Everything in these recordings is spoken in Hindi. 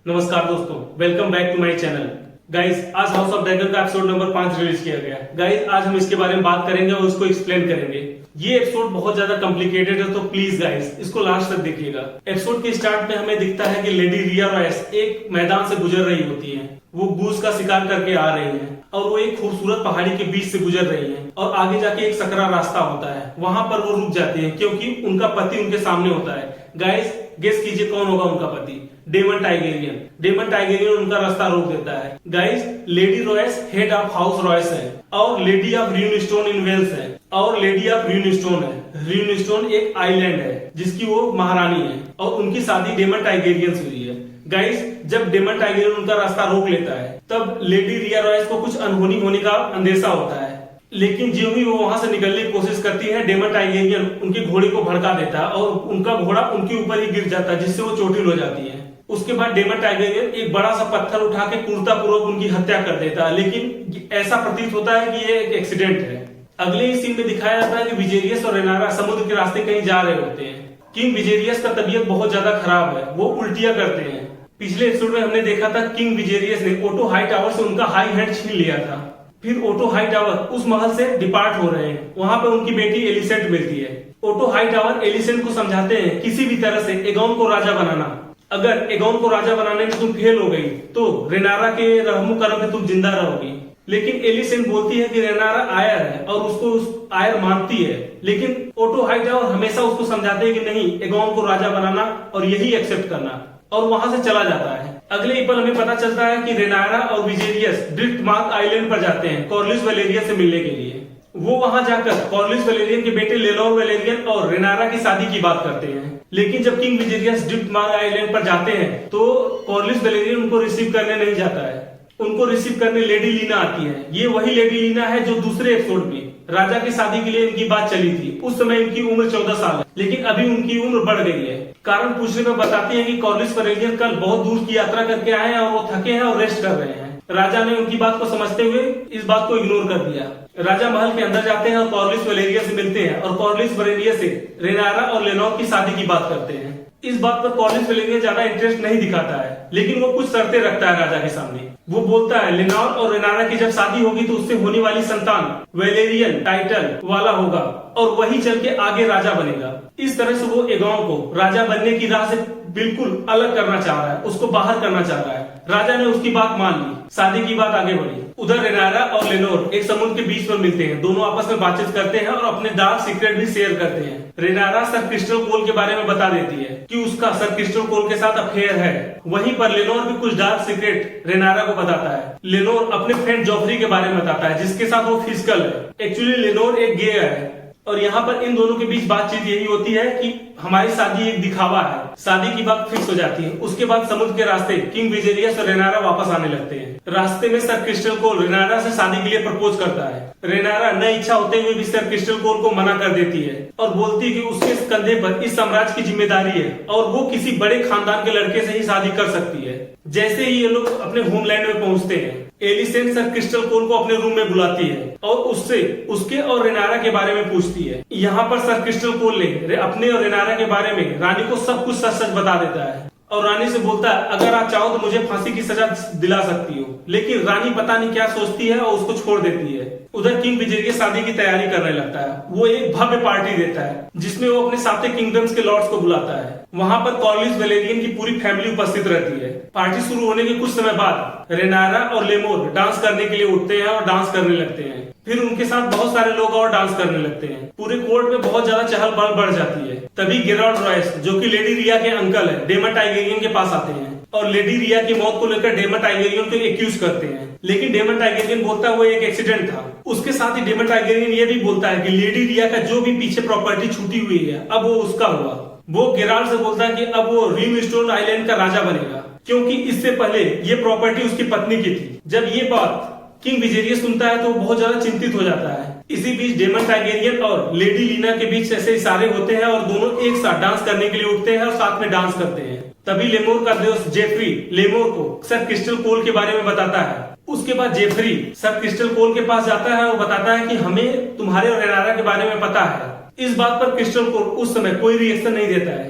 नमस्कार दोस्तों, welcome back to my channel. Guys, आज हाउस ऑफ ड्रैगन का एपिसोड नंबर 5 रिलीज किया गया। गाइस, आज हम इसके बारे में बात करेंगे और उसको एक्सप्लेन करेंगे। ये एपिसोड बहुत ज्यादा कॉम्प्लिकेटेड है, तो प्लीज गाइस इसको लास्ट तक देखिएगा। एपिसोड के स्टार्ट में हमें दिखता है कि लेडी रिया रॉयस एक मैदान से गुजर रही होती है। वो गूस का शिकार करके आ रही है और वो एक खूबसूरत पहाड़ी के बीच से गुजर रही है और आगे जाके एक सकरा रास्ता होता है। वहां पर वो रुक जाती है क्योंकि उनका पति उनके सामने होता है। गाइस, गेस कीजिए कौन होगा उनका पति? डेमन टाइगेरियन। डेमन टाइगेरियन उनका रास्ता रोक देता है। Guys, lady Royce head of house Royce है और लेडी ऑफ र्यूनस्टोन इन वेल्स है और लेडी ऑफ र्यूनस्टोन है। र्यूनस्टोन एक आइलैंड है जिसकी वो महारानी है और उनकी शादी डेमन टाइगेरियन से हुई है। गाइस, जब डेमन टाइगेरियन उनका रास्ता रोक लेता है तब लेडी रिया रॉयस को कुछ अनहोनी होने का अंदेशा होता है, लेकिन जो ही वो वहां से निकलने की कोशिश करती है, डेमन टाइगेरियन उनके घोड़े को भड़का देता है और उनका घोड़ा उनके ऊपर ही गिर जाता है, जिससे वो चोटिल हो जाती है। उसके बाद डेमन टाइगेरियन एक बड़ा सा पत्थर उठा के क्रूरतापूर्वक उनकी हत्या कर देता है, लेकिन ऐसा प्रतीत होता है कि ये एक एक्सीडेंट है। अगले ही सीन में दिखाया जाता है कि विजेरियस और रेनारा समुद्र के रास्ते कहीं जा रहे होते हैं। किंग विजेरियस का तबीयत बहुत ज्यादा खराब है, वो उल्टियां करते हैं। पिछले एपिसोड में हमने देखा था किंग विजेरियस ने ओटो हाई टावर से उनका हाई हैंड छीन लिया था। फिर ओटो हाई टावर उस महल से डिपार्ट हो रहे हैं। वहां पर उनकी बेटी एलिसेंट मिलती है। ओटो हाई टावर एलिसेंट को समझाते हैं किसी भी तरह से एगोन को राजा बनाना। अगर एगोन को राजा बनाने में तुम फेल हो गई तो रेनारा के रहमो करम में तुम जिंदा रहोगी। लेकिन एलिसेंट बोलती है कि रेनारा आयर है और उसको उस आयर मानती है, लेकिन ओटो हाई टावर हमेशा उसको समझाते हैं कि नहीं, एगोन को राजा बनाना और यही एक्सेप्ट करना, और वहां से चला जाता है। अगले ही पल हमें पता चलता है कि रेनारा और विजेरियस ड्रिफ्टमार्क आइलैंड पर जाते हैं कॉर्लिस वैलेरिया से मिलने के लिए। वो वहां जाकर कॉर्लिस वैलेरियन के बेटे लेनोर वैलेरियन और रेनारा की शादी की बात करते हैं। लेकिन जब किंग विजेरियस ड्रिफ्टमार्क आइलैंड पर जाते हैं तो कॉर्लिस वैलेरियन उनको रिसीव करने नहीं जाता है। उनको रिसीव करने लेडी लीना आती है। ये वही लेडी लीना है जो दूसरे एपिसोड में राजा की शादी के लिए इनकी बात चली थी। उस समय इनकी उम्र 14 साल है, लेकिन अभी उनकी उम्र बढ़ गई है। कारण पूछने में बताती है कि कॉर्लिस वैलेरियन कल बहुत दूर की यात्रा करके आए हैं और वो थके हैं और रेस्ट कर रहे हैं। राजा ने उनकी बात को समझते हुए इस बात को इग्नोर कर दिया। राजा महल के अंदर जाते हैं और कॉर्लिस वैलेरिया से मिलते हैं और कॉर्लिस वैलेरिया से रेनारा और लेनोर की शादी की बात करते हैं। इस बात पर कॉर्लिस वैलेरिया ज्यादा इंटरेस्ट नहीं दिखाता है, लेकिन वो कुछ शर्तें रखता है राजा के सामने। वो बोलता है लेनोर और रेनारा की जब शादी होगी तो उससे होने वाली संतान वैलेरियन टाइटल वाला होगा और वही चल के आगे राजा बनेगा। इस तरह से वो एगोन को राजा बनने की राह से बिल्कुल अलग करना चाह रहा है, उसको बाहर करना चाह रहा है। राजा ने उसकी बात मान ली, शादी की बात आगे बढ़ी। उधर रेनारा और लेनोर एक समुद्र के बीच में मिलते हैं। दोनों आपस में बातचीत करते हैं और अपने डार्क सीक्रेट भी शेयर करते हैं। रेनारा सर क्रिस्टल कोल के बारे में बता देती है कि उसका सर क्रिस्टल कोल के साथ अफेयर है। वहीं पर लेनोर भी कुछ डार्क सीक्रेट रेनारा को बताता है। लेनोर अपने फ्रेंड जॉफरी के बारे में बताता है, जिसके साथ वो फिजिकल है। एक्चुअली लेनोर एक गे है और यहाँ पर इन दोनों के बीच बातचीत यही होती है कि हमारी शादी एक दिखावा है। शादी की बात फिक्स हो जाती है। उसके बाद समुद्र के रास्ते किंग विजेरियस और रेनारा वापस आने लगते हैं। रास्ते में सर क्रिस्टल कोल रेनारा से शादी के लिए प्रपोज करता है। रेनारा न इच्छा होते हुए भी सर क्रिस्टल कोल को मना कर देती है और बोलती है कि उसके कंधे पर इस साम्राज्य की जिम्मेदारी है और वो किसी बड़े खानदान के लड़के से ही शादी कर सकती है। जैसे ही ये लोग अपने होमलैंड में पहुंचते हैं, एलिसेंट सर क्रिस्टल कोल को अपने रूम में बुलाती है और उससे उसके और रेनारा के बारे में पूछती है। यहाँ पर सर क्रिस्टल कोल ने अपने और रेनारा के बारे में रानी को सब कुछ सच सच बता देता है और रानी से बोलता है अगर आप चाहो तो मुझे फांसी की सजा दिला सकती हो। लेकिन रानी पता नहीं क्या सोचती है और उसको छोड़ देती है। उधर किंग विजेरियस शादी की तैयारी करने लगता है। वो एक भव्य पार्टी देता है जिसमें वो अपने 7 किंगडम्स के लॉर्ड्स को बुलाता है। वहां पर कॉर्लिस वैलेरियन की पूरी फैमिली उपस्थित रहती है। पार्टी शुरू होने के कुछ समय बाद रेनारा और लेमोर डांस करने के लिए उठते हैं और डांस करने लगते हैं। फिर उनके साथ बहुत सारे लोग और डांस करने लगते हैं। पूरे कोर्ट में बहुत ज्यादा चहल पहल बढ़ जाती है। तभी गेराल्ड रॉयस, जो कि लेडी रिया के अंकल है, डेमन टाइगेरियन के पास आते हैं और लेडी रिया की मौत को लेकर डेमन टाइगेरियन को एक्यूज करते हैं। लेकिन डेमन टाइगेरियन बोलता है वो एक एक्सीडेंट था। उसके साथ ही डेमन टाइगेरियन ये भी बोलता है कि लेडी रिया का जो भी पीछे प्रॉपर्टी छूटी हुई है अब वो उसका हुआ। वो गेराल्ड से बोलता है कि अब वो र्यूनस्टोन आइलैंड का राजा बनेगा, क्योंकि इससे पहले ये प्रॉपर्टी उसकी पत्नी की थी। जब ये बात किंग विजेरियस सुनता है तो बहुत ज्यादा चिंतित हो जाता है। इसी बीच डेमन टाइगेरियन और लेडी लीना के बीच ऐसे इशारे होते हैं और दोनों एक साथ डांस करने के लिए उठते हैं और साथ में डांस करते हैं। तभी लेमोर का दोस्त जेफरी लेमोर को सर क्रिस्टल कोल के बारे में बताता है। उसके बाद जेफरी सर क्रिस्टल कोल के पास जाता है और बताता है कि हमें तुम्हारे और रेनारा के बारे में पता है। इस बात पर क्रिस्टल कोल उस समय कोई रिएक्शन नहीं देता है।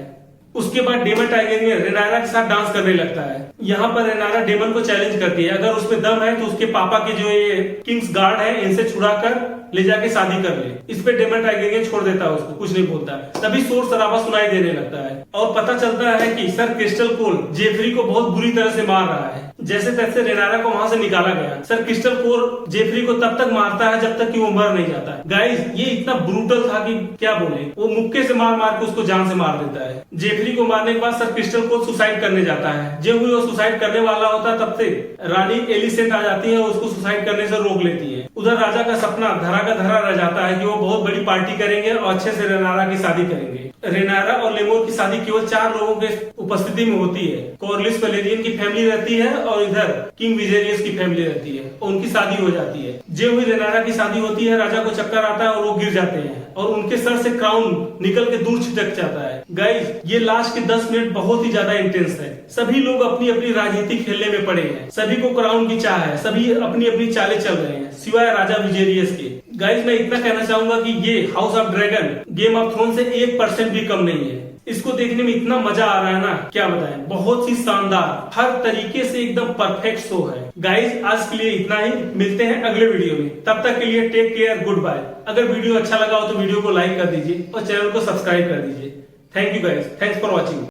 उसके बाद डेमन टारगेरियन रेनारा के साथ डांस करने लगता है। यहाँ पर रेनारा डेमन को चैलेंज करती है, अगर उसमें दम है तो उसके पापा के जो ये किंग्स गार्ड है इनसे छुड़ाकर ले जाके शादी कर ले। इस पे डेमन टारगेरियन छोड़ देता है उसको, कुछ नहीं बोलता। तभी शोर शराबा सुनाई देने लगता है और पता चलता है कि सर क्रिस्टल कोल जेफरी को बहुत बुरी तरह से मार रहा है। जैसे तैसे रेनारा को वहां से निकाला गया। सर क्रिस्टल कोल जेफरी को तब तक मारता है जब तक कि वो मर नहीं जाता। गाइस ये इतना ब्रूटल था कि क्या बोले, वो मुक्के से मार मार के उसको जान से मार देता है। जेफरी को मारने के बाद सर क्रिस्टल कोल सुसाइड करने जाता है। जब वो सुसाइड करने वाला होता है तब से रानी एलिसेंट आ जाती है और उसको सुसाइड करने से रोक लेती है। उधर राजा का सपना धरा का धरा रह जाता है कि वो बहुत बड़ी पार्टी करेंगे और अच्छे से रेनारा की शादी करेंगे। रेनारा और लेमोर की शादी केवल 4 लोगों के उपस्थिति में होती है। कॉर्लिस वेलेरियन की फैमिली रहती है और इधर किंग विजेरियस की फैमिली रहती है और उनकी शादी हो जाती है। जब हुई रेनारा की शादी होती है, राजा को चक्कर आता है और वो गिर जाते हैं और उनके सर से क्राउन निकल के दूर छिटक जाता है। गाइस ये लास्ट के 10 मिनट बहुत ही ज्यादा इंटेंस है। सभी लोग अपनी अपनी राजनीति खेलने में पड़े हैं, सभी को क्राउन की चाह है, सभी अपनी अपनी चालें चल रहे हैं सिवाय राजा विजेरियस के। गाइस मैं इतना कहना चाहूंगा कि ये House of Dragon Game of Throne से 1% भी कम नहीं है। इसको देखने में इतना मजा आ रहा है ना, क्या बताएं। बहुत ही शानदार, हर तरीके से एकदम परफेक्ट शो है। गाइस आज के लिए इतना ही, मिलते हैं अगले वीडियो में। तब तक के लिए टेक केयर, गुड बाय। अगर वीडियो अच्छा लगा हो तो वीडियो को लाइक कर दीजिए और चैनल को सब्सक्राइब कर दीजिए। Thank you guys, thanks for watching.